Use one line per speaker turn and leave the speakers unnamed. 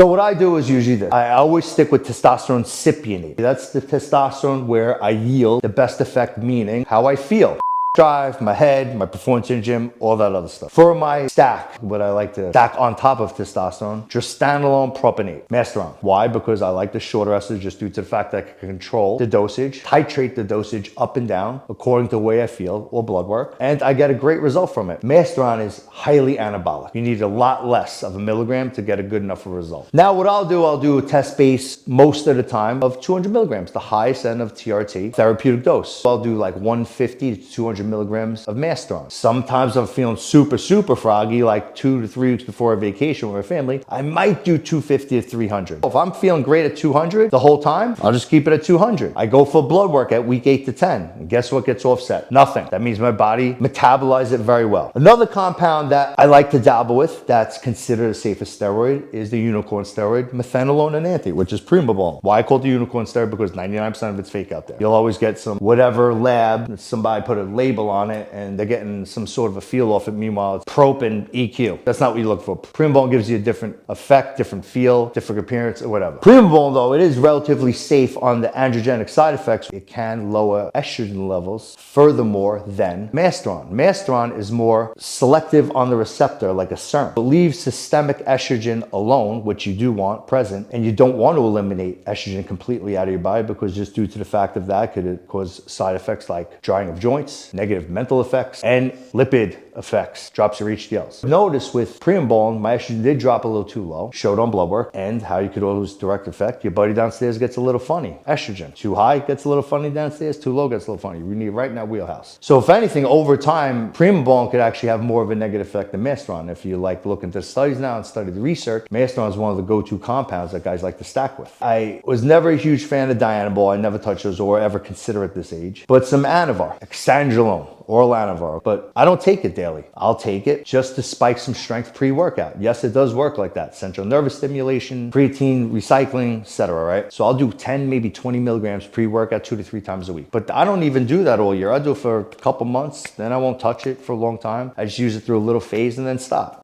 So what I do is usually this. I always stick with testosterone cypionate. That's the testosterone where I yield the best effect, meaning how I feel. Drive, my head, my performance in the gym, all that other stuff. For my stack, what I like to stack on top of testosterone, just standalone propionate, Masteron. Why? Because I like the shorter estrogen just due to the fact that I can control the dosage, titrate the dosage up and down according to the way I feel or blood work, and I get a great result from it. Masteron is highly anabolic. You need a lot less of a milligram to get a good enough result. Now what I'll do a test base most of the time of 200 milligrams, the highest end of TRT, therapeutic dose. So I'll do like 150 to 200 milligrams of Masteron. Sometimes I'm feeling super froggy, like 2 to 3 weeks before a vacation with my family, I might do 250 to 300. If I'm feeling great at 200 the whole time, I'll just keep it at 200. I go for blood work at week 8 to 10, and guess what gets offset? Nothing. That means my body metabolizes it very well. Another compound that I like to dabble with that's considered a safest steroid is the unicorn steroid, methanolone enantiomer, which is Primabol. Why I call it the unicorn steroid? Because 99% of it's fake out there. You'll always get some whatever lab, somebody put a label on it and they're getting some sort of a feel off it. Meanwhile, it's prop and EQ. That's not what you look for. Primabol gives you a different effect, different feel, different appearance, or whatever. Primabol, though, it is relatively safe on the androgenic side effects. It can lower estrogen levels furthermore than Masteron. Masteron is more selective on the receptor, like a SERM. It leaves systemic estrogen alone, which you do want present, and you don't want to eliminate estrogen completely out of your body because just due to the fact of that could it cause side effects like drying of joints, negative mental effects, and lipid effects, drops your HDLs. Notice with Primabol, my estrogen did drop a little too low, showed on blood work, and how you could always direct effect. Your buddy downstairs gets a little funny. Estrogen, too high gets a little funny downstairs, too low gets a little funny. We need right in that wheelhouse. So if anything, over time, Primabol could actually have more of a negative effect than Masteron. If you like look into studies now and study the research, Masteron is one of the go-to compounds that guys like to stack with. I was never a huge fan of Dianabol. I never touched those or ever consider at this age, but some Anavar, Exandrolone, oral Anavar, but I don't take it daily. I'll take it just to spike some strength pre-workout. Yes, it does work like that. Central nervous stimulation, creatine, recycling, etc. Right? So I'll do 10, maybe 20 milligrams pre-workout 2 to 3 times a week. But I don't even do that all year. I do it for a couple months, then I won't touch it for a long time. I just use it through a little phase and then stop.